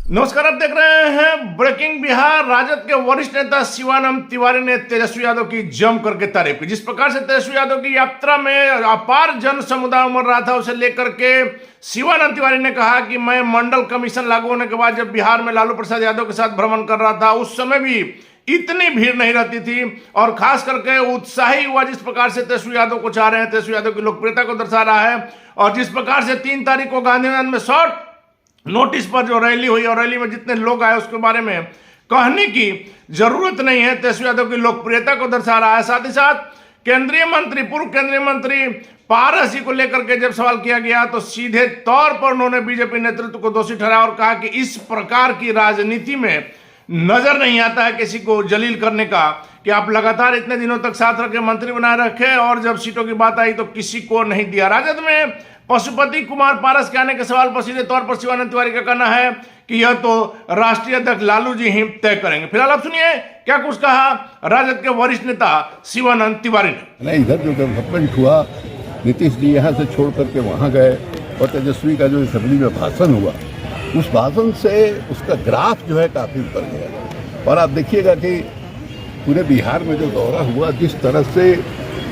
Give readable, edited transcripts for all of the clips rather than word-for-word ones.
नमस्कार, आप देख रहे हैं ब्रेकिंग बिहार। राजद के वरिष्ठ नेता शिवानंद तिवारी ने तेजस्वी यादव की जम करके तारीफ की। जिस प्रकार से तेजस्वी यादव की यात्रा में अपार जन समुदाय उमड़ रहा था, उसे लेकर के शिवानंद तिवारी ने कहा कि मैं मंडल कमीशन लागू होने के बाद जब बिहार में लालू प्रसाद यादव के साथ भ्रमण कर रहा था, उस समय भी इतनी भीड़ नहीं रहती थी। और खास करके उत्साही युवा जिस प्रकार से तेजस्वी यादव को चाह रहे हैं, तेजस्वी यादव की लोकप्रियता को दर्शा रहा है। और जिस प्रकार से 3 तारीख को गांधी मैदान में शॉर्ट नोटिस पर जो रैली हुई और रैली में जितने लोग आए, उसके बारे में कहने की जरूरत नहीं है, तेजस्वी यादव की लोकप्रियता को दर्शा रहा है। साथ ही साथ पूर्व केंद्रीय मंत्री पारस जी को लेकर के जब सवाल किया गया, तो सीधे तौर पर उन्होंने बीजेपी नेतृत्व को दोषी ठहराया और कहा कि इस प्रकार की राजनीति में नजर नहीं आता है किसी को जलील करने का, कि आप लगातार इतने दिनों तक साथ रखे, मंत्री बनाए रखे, और जब सीटों की बात आई तो किसी को नहीं दिया। राजद में पशुपति कुमार पारस के आने के सवाल पर सीधे तौर पर शिवानंद तिवारी का कहना है कि यह तो राष्ट्रीय अध्यक्ष लालू जी ही तय करेंगे। फिलहाल आप सुनिए क्या कुछ कहा राजद के वरिष्ठ नेता शिवानंद तिवारी ने। नहीं, इधर जो डेवलपमेंट हुआ, नीतीश जी यहाँ से छोड़ करके वहाँ गए और तेजस्वी का जो असेंबली में भाषण हुआ, उस भाषण से उसका ग्राफ जो है काफ़ी ऊपर गया। और आप देखिएगा कि पूरे बिहार में जो दौरा हुआ, जिस तरह से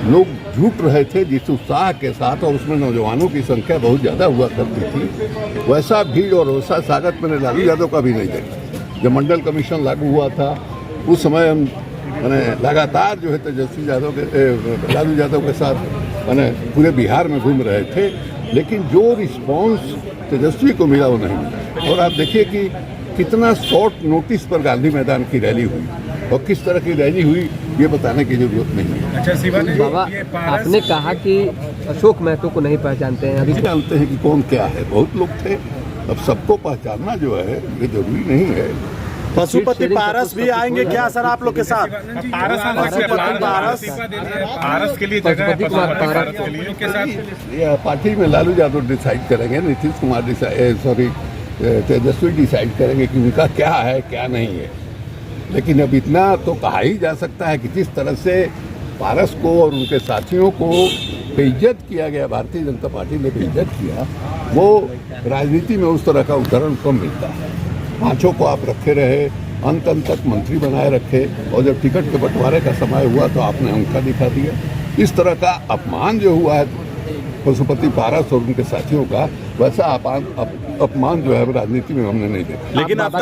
लोग जुट रहे थे, जिस उत्साह के साथ, और उसमें नौजवानों की संख्या बहुत ज़्यादा हुआ करती थी, वैसा भीड़ और वैसा स्वागत मैंने लालू यादव का भी नहीं देखा। जब मंडल कमीशन लागू हुआ था, उस समय हम लगातार जो है तेजस्वी यादव के लालू यादव के साथ पूरे बिहार में घूम रहे थे, लेकिन जो रिस्पॉन्स तेजस्वी को मिला वो नहीं मिला। और आप देखिए कि कितना शॉर्ट नोटिस पर गांधी मैदान की रैली हुई और किस तरह की रैली हुई, ये बताने की जरूरत नहीं है। अच्छा शिवानंद जी, बाबा, आपने कहा कि अशोक महतो को नहीं पहचानते हैं, अभी जानते हैं कि कौन क्या है, बहुत लोग थे। अब सबको पहचानना जो है ये जरूरी नहीं है। पशुपति पारस भी आएंगे क्या सर आप लोग के साथ? पारस के लिए पार्टी में लालू यादव डिसाइड करेंगे, नीतीश कुमार तेजस्वी डिसाइड करेंगे कि उनका क्या है क्या नहीं है। लेकिन अब इतना तो कहा ही जा सकता है कि जिस तरह से पारस को और उनके साथियों को बेइज्जत किया गया, भारतीय जनता पार्टी ने बेइज्जत किया, वो राजनीति में उस तरह का उदाहरण कम मिलता है। 5 को आप रखे रहे, अंत तक मंत्री बनाए रखे, और जब टिकट के बंटवारे का समय हुआ तो आपने उनका दिखा दिया। इस तरह का अपमान जो हुआ है पशुपति पारस और उनके साथियों का, वैसा अपमान जो है राजनीति में हमने नहीं देखा। लेकिन अब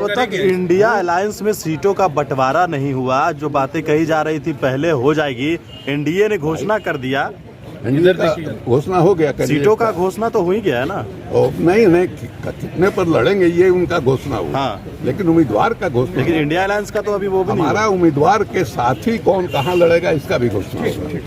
तक इंडिया अलायंस में सीटों का बंटवारा नहीं हुआ। जो बातें कही जा रही थी पहले हो जाएगी, एनडीए ने घोषणा कर दिया। घोषणा हो गया, सीटों का घोषणा तो हो ही गया है ना। नहीं, कितने पर लड़ेंगे ये उनका घोषणा हुआ। हाँ। लेकिन उम्मीदवार का घोषणा, लेकिन इंडिया अलायंस का तो अभी वो भी नहीं। हमारा उम्मीदवार के साथी कौन कहाँ लड़ेगा इसका भी घोषणा होगा।